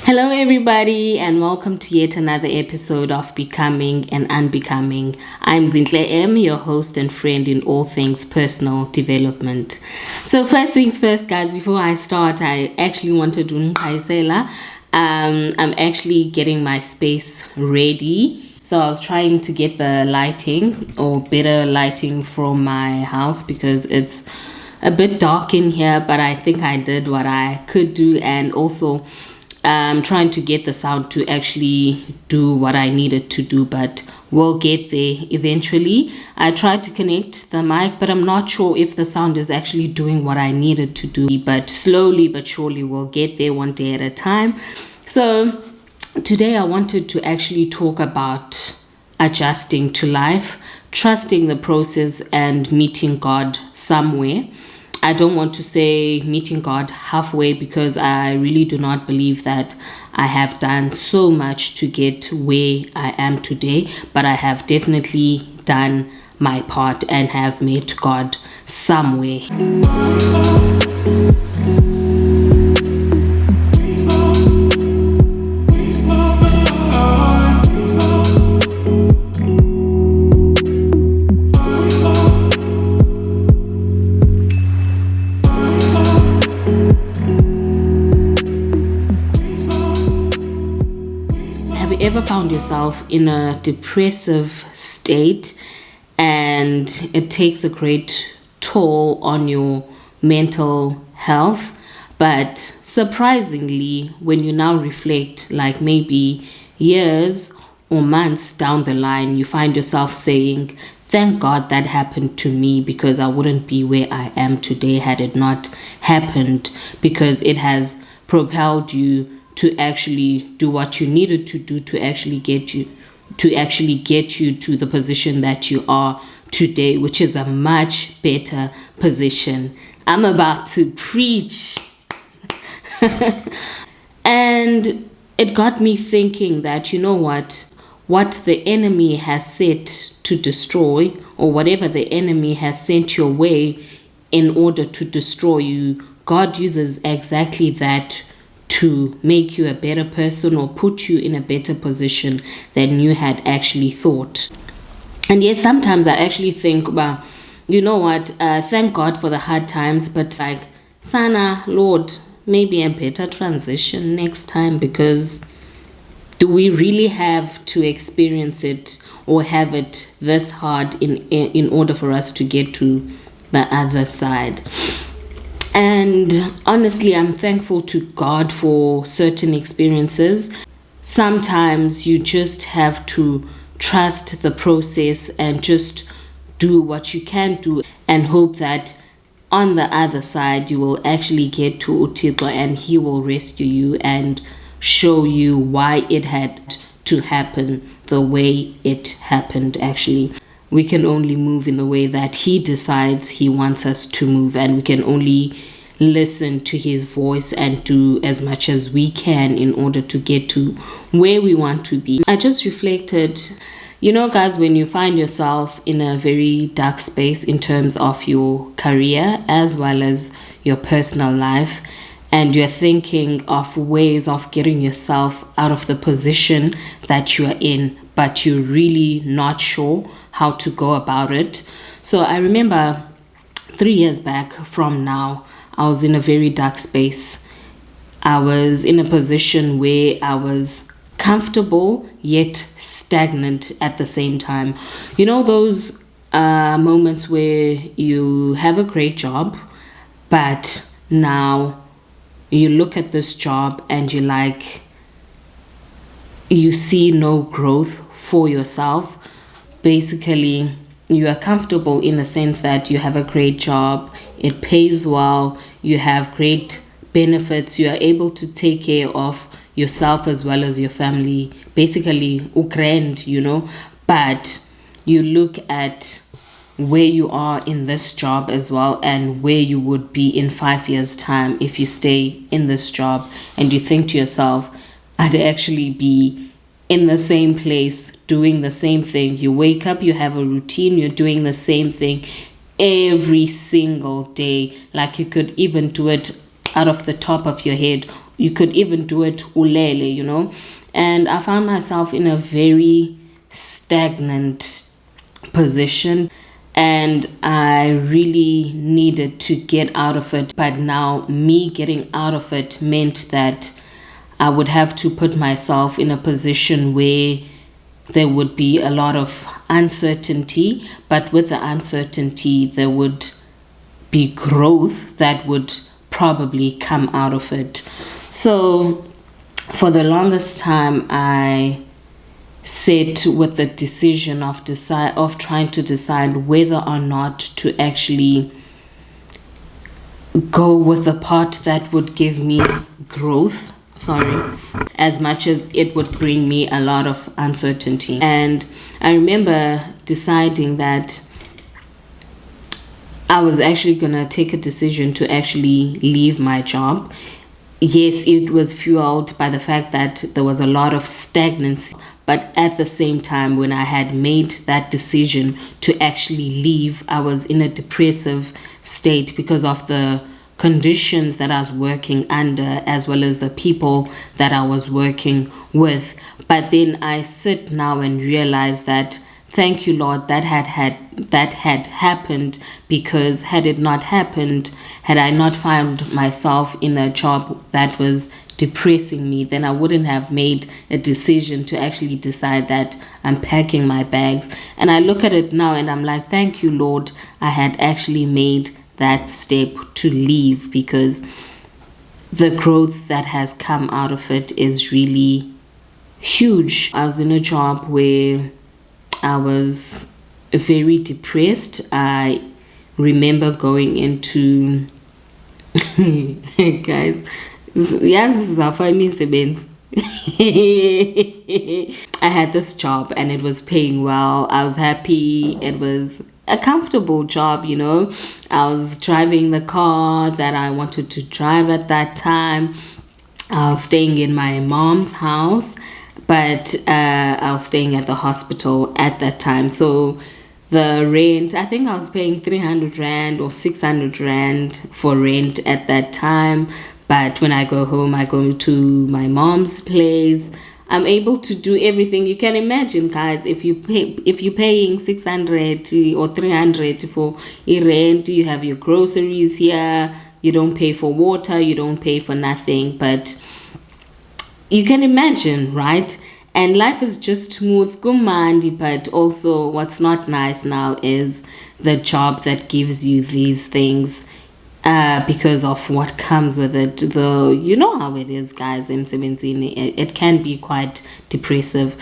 Hello, everybody, and welcome to yet another episode of Becoming and Unbecoming. I'm Zinhle M, your host and friend in all things personal development. So, first things first, guys, before I start, I actually wanted to Nqayisela. I'm actually getting my space ready. So, I was trying to get the lighting or better lighting from my house because it's a bit dark in here, but I think I did what I could do, and also trying to get the sound to actually do what I needed to do, but we'll get there eventually. I tried to connect the mic, but I'm not sure if the sound is actually doing what I needed to do, but slowly but surely we'll get there one day at a time. So today I wanted to actually talk about adjusting to life, trusting the process, and meeting God somewhere. I don't want to say meeting God halfway because I really do not believe that I have done so much to get where I am today, but I have definitely done my part and have met God somewhere. Ever found yourself in a depressive state and it takes a great toll on your mental health, but surprisingly when you now reflect, like maybe years or months down the line, you find yourself saying, thank God that happened to me, because I wouldn't be where I am today had it not happened, because it has propelled you to actually do what you needed to do to actually get you to the position that you are today, which is a much better position. I'm about to preach. And it got me thinking that, you know what the enemy has set to destroy, or whatever the enemy has sent your way in order to destroy you, God uses exactly that to make you a better person or put you in a better position than you had actually thought. And yes, sometimes I actually think, well, you know what, thank God for the hard times, but like, Sana, Lord, maybe a better transition next time, because do we really have to experience it or have it this hard in order for us to get to the other side? And honestly, I'm thankful to God for certain experiences. Sometimes you just have to trust the process and just do what you can do and hope that on the other side you will actually get to uThixo and he will rescue you and show you why it had to happen the way it happened. Actually, we can only move in the way that he decides he wants us to move, and we can only listen to his voice and do as much as we can in order to get to where we want to be. I just reflected, you know, guys, when you find yourself in a very dark space in terms of your career as well as your personal life, and you're thinking of ways of getting yourself out of the position that you're in, but you're really not sure how to go about it. So I remember 3 years back from now, I was in a very dark space. I was in a position where I was comfortable yet stagnant at the same time. You know, those moments where you have a great job, but now you look at this job and you see no growth for yourself. Basically, you are comfortable in the sense that you have a great job, it pays well, you have great benefits, you are able to take care of yourself as well as your family, basically ukrend, you know. But you look at where you are in this job as well and where you would be in 5 years time if you stay in this job, and you think to yourself, I'd actually be in the same place doing the same thing. You wake up, you have a routine, you're doing the same thing every single day. Like you could even do it out of the top of your head you could even do it ulele, and I found myself in a very stagnant position, and I really needed to get out of it. But now me getting out of it meant that I would have to put myself in a position where there would be a lot of uncertainty, but with the uncertainty there would be growth that would probably come out of it. So for the longest time I sat with the decision of trying to decide whether or not to actually go with the part that would give me growth, as much as it would bring me a lot of uncertainty. And I remember deciding that I was actually gonna take a decision to actually leave my job. Yes, it was fueled by the fact that there was a lot of stagnancy, but at the same time, when I had made that decision to actually leave, I was in a depressive state because of the conditions that I was working under, as well as the people that I was working with. But then I sit now and realize that, thank you, Lord, that had happened, because had it not happened, had I not found myself in a job that was depressing me, then I wouldn't have made a decision to actually decide that I'm packing my bags. And I look at it now and I'm like, thank you, Lord, I had actually made that step to leave, because the growth that has come out of it is really huge. I was in a job where I was very depressed. I remember going into guys, yes, I had this job and it was paying well. I was happy. It was a comfortable job, I was driving the car that I wanted to drive at that time. I was staying in my mom's house, but I was staying at the hospital at that time. So the rent, I think I was paying 300 Rand or 600 Rand for rent at that time. But when I go home, I go to my mom's place. I'm able to do everything. You can imagine, guys, if you're paying 600 or 300 for a rent, you have your groceries here, you don't pay for water, you don't pay for nothing. But you can imagine, right? And life is just smooth, kumandi. But also what's not nice now is the job that gives you these things, because of what comes with it. Though you know how it is, guys, M17, it can be quite depressive.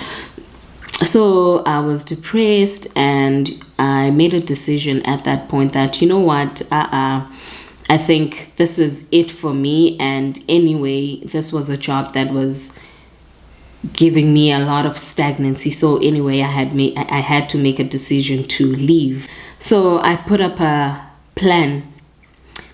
So I was depressed and I made a decision at that point that, you know what, I think this is it for me. And anyway, this was a job that was giving me a lot of stagnancy. So anyway, I had to make a decision to leave. So I put up a plan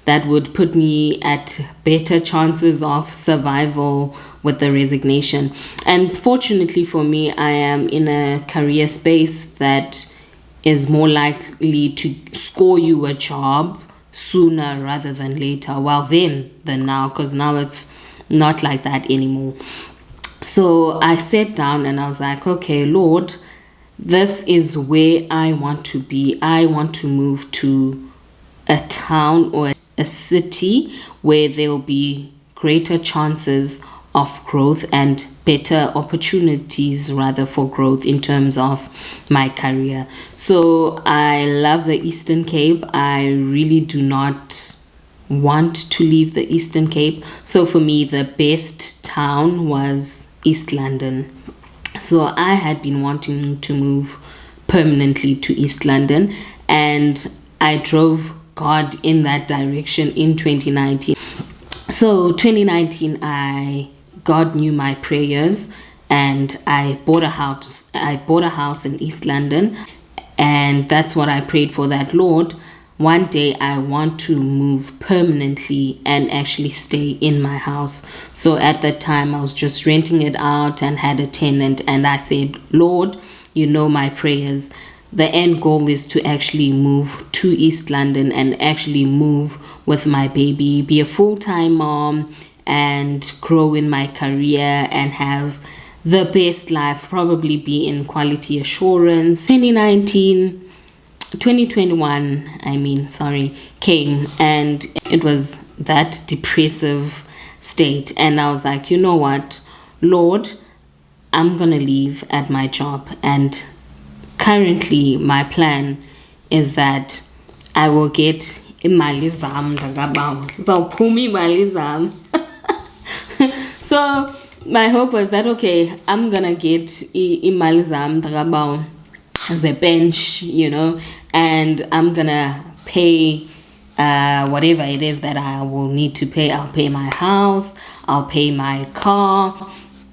that would put me at better chances of survival with the resignation. And fortunately for me, I am in a career space that is more likely to score you a job sooner rather than later. Well, then than now, because now it's not like that anymore. So I sat down and I was like, okay, Lord, this is where I want to be. I want to move to a town or a city where there'll be greater chances of growth and better opportunities rather for growth in terms of my career. So I love the Eastern Cape. I really do not want to leave the Eastern Cape. So for me, the best town was East London. So I had been wanting to move permanently to East London, and I drove God in that direction in 2019. So 2019, God knew my prayers, and I bought a house. I bought a house in East London, and that's what I prayed for, that Lord, one day I want to move permanently and actually stay in my house. So at that time, I was just renting it out and had a tenant, and I said, Lord, you know my prayers. The end goal is to actually move to East London and actually move with my baby, be a full-time mom, and grow in my career and have the best life, probably be in quality assurance. 2021 came, and it was that depressive state, and I was like, you know what, Lord, I'm gonna leave at my job, and currently my plan is that I will get imali zam ndakabawo. Zawuphuma imali zam. So my hope was that, okay, I'm gonna get imali zam ndakabawo as a bench, and I'm gonna pay whatever it is that I will need to pay. I'll pay my house, I'll pay my car,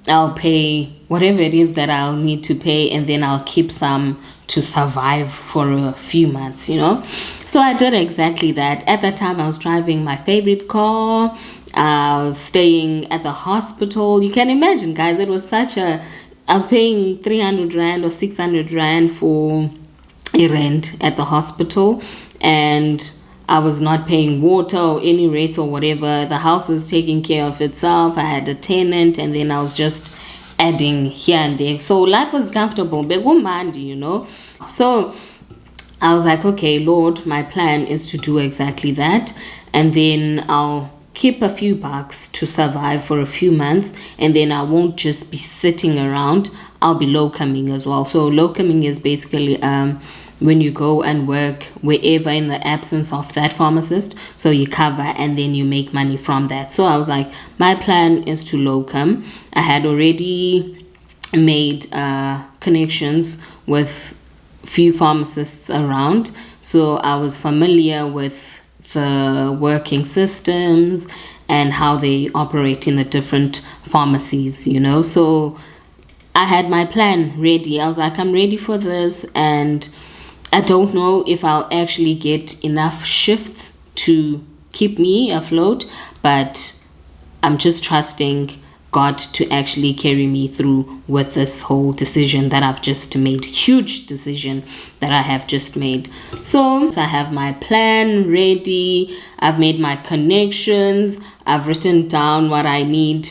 I'll pay whatever it is that I'll need to pay, and then I'll keep some to survive for a few months, So I did exactly that. At that time, I was driving my favorite car. I was staying at the hospital. You can imagine, guys, it was I was paying 300 Rand or 600 Rand for a rent at the hospital, and I was not paying water or any rates or whatever. The house was taking care of itself. I had a tenant, and then I was just adding here and there. So life was comfortable. So I was like, okay, Lord, my plan is to do exactly that. And then I'll keep a few bucks to survive for a few months. And then I won't just be sitting around. I'll be locuming as well. So locuming is basically when you go and work wherever in the absence of that pharmacist. So you cover and then you make money from that. So I was like, my plan is to locum. I had already made connections with few pharmacists around. So I was familiar with the working systems and how they operate in the different pharmacies, So I had my plan ready. I was like, I'm ready for this, and I don't know if I'll actually get enough shifts to keep me afloat, but I'm just trusting God to actually carry me through with this whole decision that I've just made. Huge decision that I have just made. So I have my plan ready. I've made my connections. I've written down what I need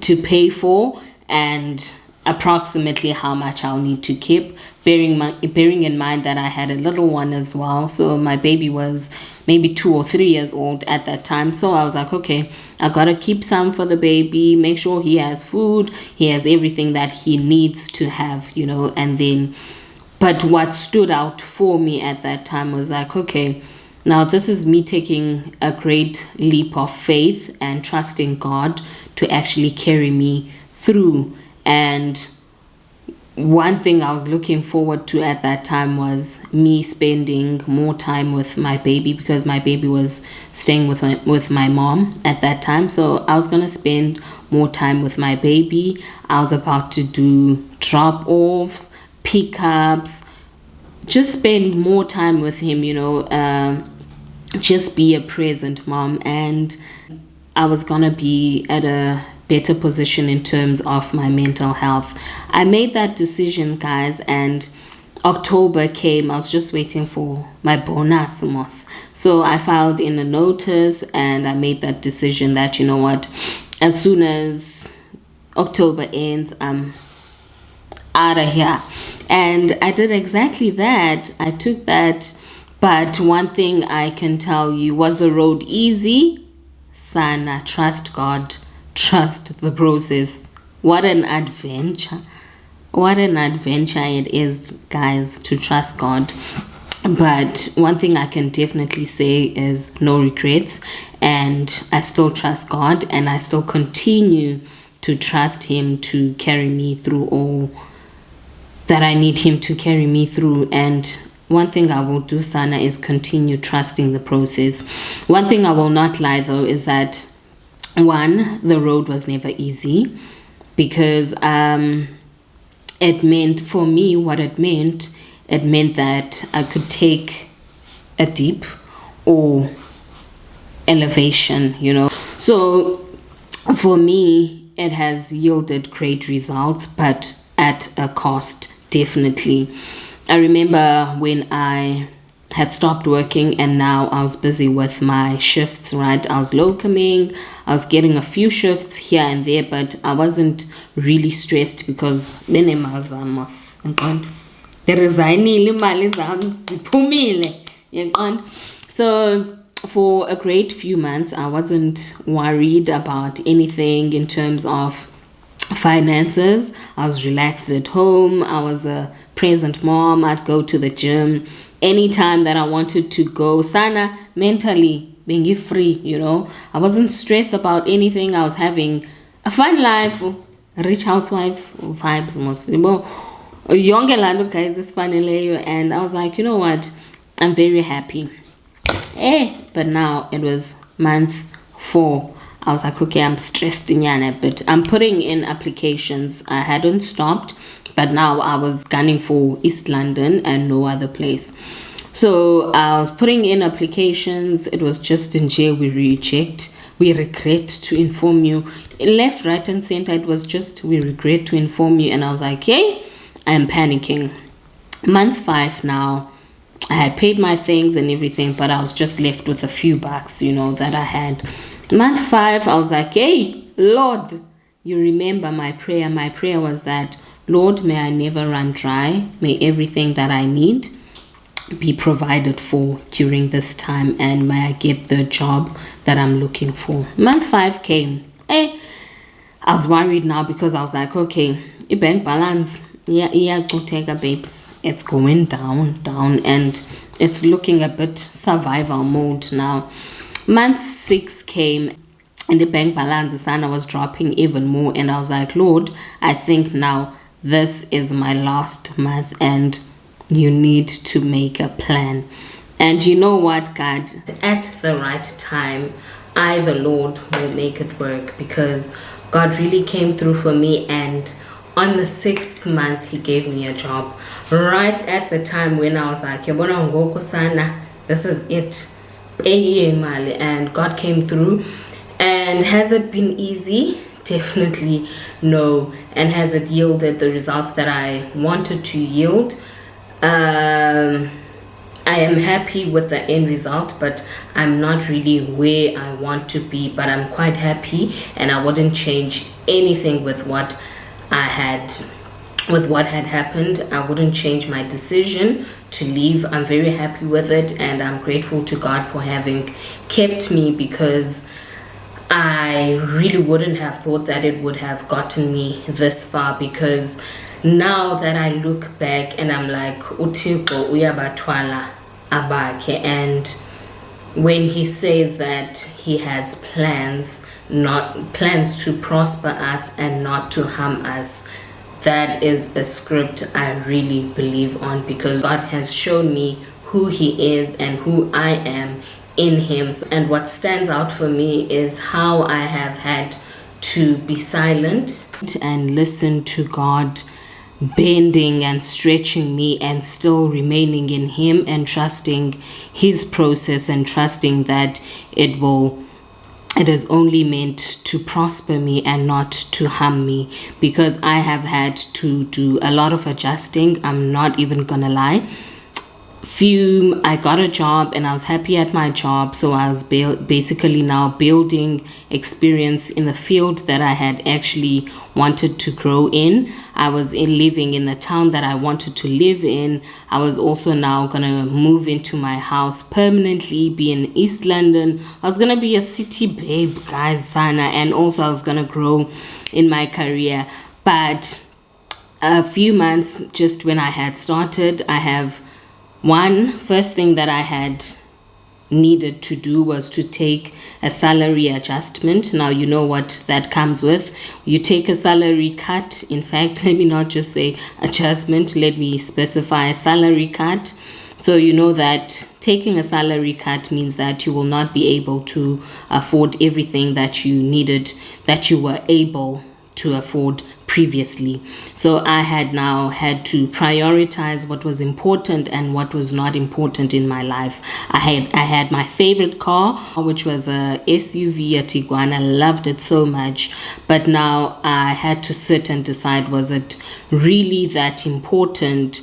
to pay for and approximately how much I'll need to keep, bearing in mind that I had a little one as well. So my baby was maybe 2 or 3 years old at that time. So I was like, okay, I gotta keep some for the baby, make sure he has food, he has everything that he needs to have, and then, but what stood out for me at that time was like, okay, now this is me taking a great leap of faith and trusting God to actually carry me through. And one thing I was looking forward to at that time was me spending more time with my baby, because my baby was staying with my mom at that time. So I was going to spend more time with my baby. I was about to do drop-offs, pickups, just spend more time with him, just be a present mom. And I was going to be at a better position in terms of my mental health. I made that decision, guys, and October came. I was just waiting for my bonus. So I filed in a notice and I made that decision that, you know what, as soon as October ends, I'm out of here. And I did exactly that. I took that. But one thing I can tell you, was the road easy? Sana, trust God. Trust the process. What an adventure. What an adventure it is, guys, to trust God. But one thing I can definitely say is no regrets. And I still trust God, and I still continue to trust Him to carry me through all that I need Him to carry me through. And one thing I will do, Sana, is continue trusting the process. One thing I will not lie, though, is that one, the road was never easy, because it meant, for me, what it meant that I could take a dip or elevation, So for me, it has yielded great results, but at a cost, definitely. I remember when I had stopped working, and now I was busy with my shifts, right? I was locuming, I was getting a few shifts here and there, but I wasn't really stressed because so for a great few months I wasn't worried about anything in terms of finances. I was relaxed at home. I was a present mom. I'd go to the gym anytime that I wanted to go. Sana, mentally being free, I wasn't stressed about anything. I was having a fun life, a rich housewife vibes mostly. Younger Lando guys is funny, and I was like, you know what? I'm very happy. But now it was month 4. I was like, okay, I'm stressed in a bit. I'm putting in applications. I hadn't stopped, but now I was gunning for East London and no other place. So I was putting in applications. It was just in jail we rechecked. We regret to inform you. Left, right, and center. It was just, we regret to inform you. And I was like, hey, I'm panicking. Month 5 now. I had paid my things and everything, but I was just left with a few bucks, that I had. Month 5, I was like, hey, Lord, you remember my prayer. My prayer was that, Lord, may I never run dry. May everything that I need be provided for during this time, and may I get the job that I'm looking for. Month 5 came. I was worried now because I was like, okay, the bank balance, babes, it's going down, and it's looking a bit survival mode now. Month 6 came, and the bank balance, Sana, was dropping even more, and I was like, Lord, I think now this is my last month, and you need to make a plan. And you know what, God, at the right time, I, the Lord, will make it work, because God really came through for me, and on the 6th month, he gave me a job. Right at the time when I was like, Yabona ngoko sana, this is it. And God came through. And has it been easy? Definitely no. And has it yielded the results that I wanted to yield? I am happy with the end result, but I'm not really where I want to be, but I'm quite happy, and I wouldn't change anything with what had happened. I wouldn't change my decision to leave. I'm very happy with it, and I'm grateful to God for having kept me, because I really wouldn't have thought that it would have gotten me this far. Because now that I look back and I'm like, uThixo uyabathwala abakhe, and when he says that he has plans to prosper us and not to harm us, that is a script I really believe on, because God has shown me who he is and who I am in him. And what stands out for me is how I have had to be silent and listen to God bending and stretching me, and still remaining in him and trusting his process, and trusting that it is only meant to prosper me and not to harm me, because I have had to do a lot of adjusting. I'm not even gonna lie. I got a job and I was happy at my job, so I was basically now building experience in the field that I had actually wanted to grow in. I was living in the town that I wanted to live in. I was also now gonna move into my house permanently, be in East London. I was gonna be a city babe, guys, Sana, and also I was gonna grow in my career. But a few months just when I had started, first thing that I had needed to do was to take a salary adjustment. Now, you know what that comes with. You take a salary cut. In fact, let me not just say adjustment, let me specify salary cut. So you know that taking a salary cut means that you will not be able to afford everything that you needed, that you were able to afford previously. So I had now had to prioritize what was important and what was not important in my life. I had my favorite car, which was a SUV, a Tiguan. I loved it so much, but now I had to sit and decide, was it really that important?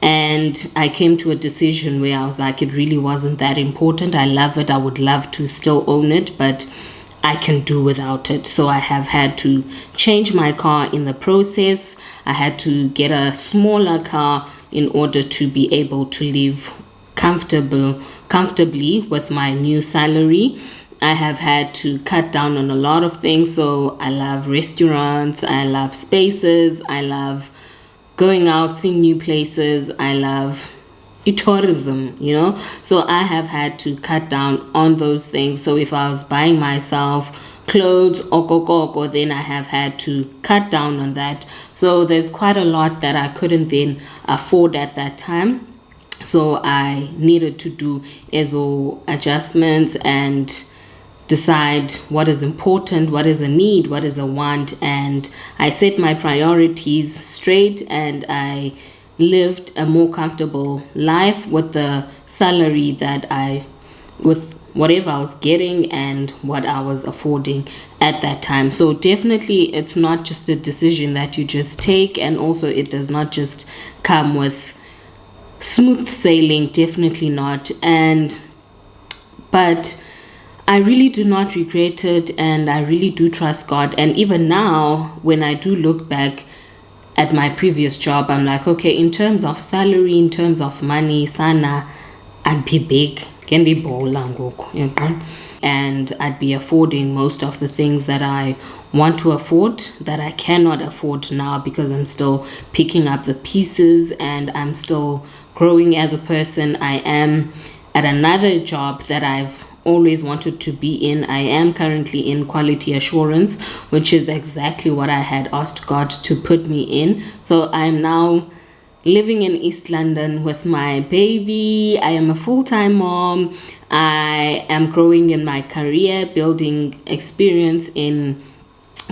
And I came to a decision where I was like, it really wasn't that important. I love it. I would love to still own it, but I can do without it. So I have had to change my car in the process. I had to get a smaller car in order to be able to live comfortably with my new salary. I have had to cut down on a lot of things. So I love restaurants, I love spaces, I love going out, seeing new places, I love tourism, so I have had to cut down on those things. So if I was buying myself clothes or then I have had to cut down on that. So there's quite a lot that I couldn't then afford at that time. So I needed to do ESO adjustments and decide what is important, what is a need, what is a want. And I set my priorities straight, and I lived a more comfortable life with the salary with whatever I was getting and what I was affording at that time. So definitely it's not just a decision that you just take, and also it does not just come with smooth sailing, definitely not. But I really do not regret it, and I really do trust God. And even now, when I do look back at my previous job, I'm like, okay, in terms of salary, in terms of money, sana, I'd be big, and I'd be affording most of the things that I want to afford that I cannot afford now, because I'm still picking up the pieces and I'm still growing as a person. I am at another job that I've always wanted to be in. I am currently in quality assurance, which is exactly what I had asked God to put me in. So I'm now living in East London with my baby. I am a full-time mom. I am growing in my career, building experience in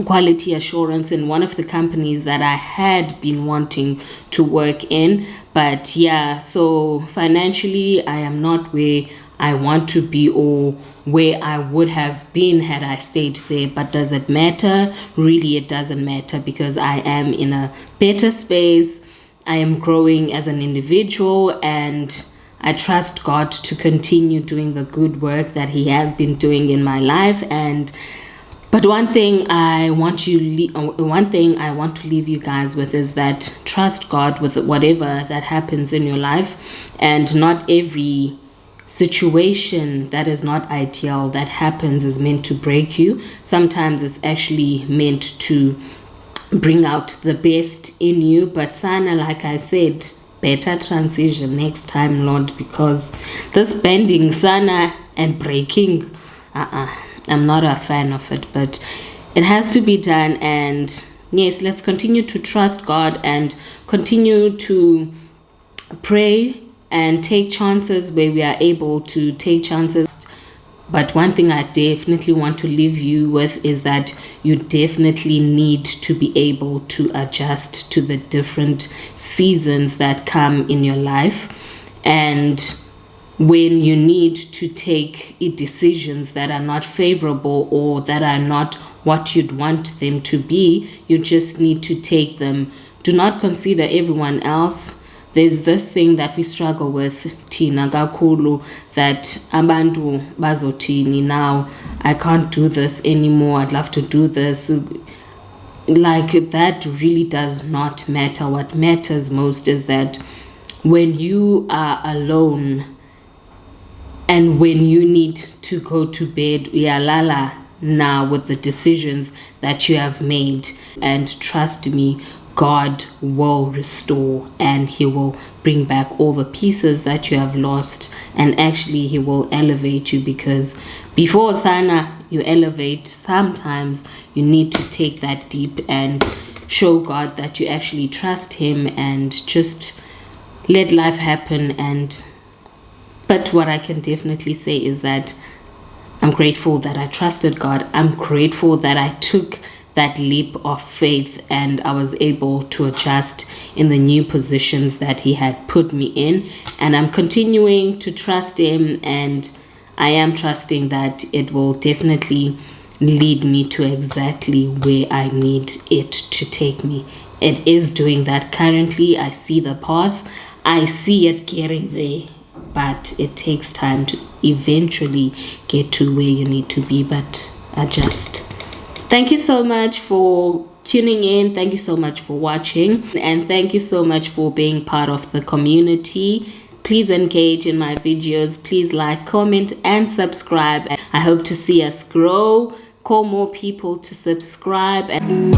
quality assurance in one of the companies that I had been wanting to work in. But yeah, so financially I am not where I want to be or where I would have been had I stayed there. But does it matter? Really, it doesn't matter, because I am in a better space. I am growing as an individual, and I trust God to continue doing the good work that He has been doing in my life. But one thing I want to leave you guys with is that trust God with whatever that happens in your life, and not every situation that is not ideal that happens is meant to break you. Sometimes it's actually meant to bring out the best in you. But sana, like I said, better transition next time, Lord, because this bending sana and breaking, I'm not a fan of it, but it has to be done. And yes, let's continue to trust God and continue to pray and take chances where we are able to take chances. But one thing I definitely want to leave you with is that you definitely need to be able to adjust to the different seasons that come in your life. And when you need to take decisions that are not favorable or that are not what you'd want them to be, you just need to take them. Do not consider everyone else. There's this thing that we struggle with, Tina Gakulu, that abantu bazotini, now I can't do this anymore, I'd love to do this. Like, that really does not matter. What matters most is that when you are alone and when you need to go to bed, uyalala now with the decisions that you have made. And trust me, God will restore, and He will bring back all the pieces that you have lost, and actually He will elevate you, because before sana you elevate, sometimes you need to take that deep and show God that you actually trust Him and just let life happen. But what I can definitely say is that I'm grateful that I trusted God. I'm grateful that I took that leap of faith and I was able to adjust in the new positions that He had put me in. And I'm continuing to trust Him, and I am trusting that it will definitely lead me to exactly where I need it to take me. It is doing that currently. I see the path. I see it getting there, but it takes time to eventually get to where you need to be. But adjust. Thank you so much for tuning in. Thank you so much for watching, and thank you so much for being part of the community. Please engage in my videos. Please like, comment, and subscribe. I hope to see us grow, call more people to subscribe. And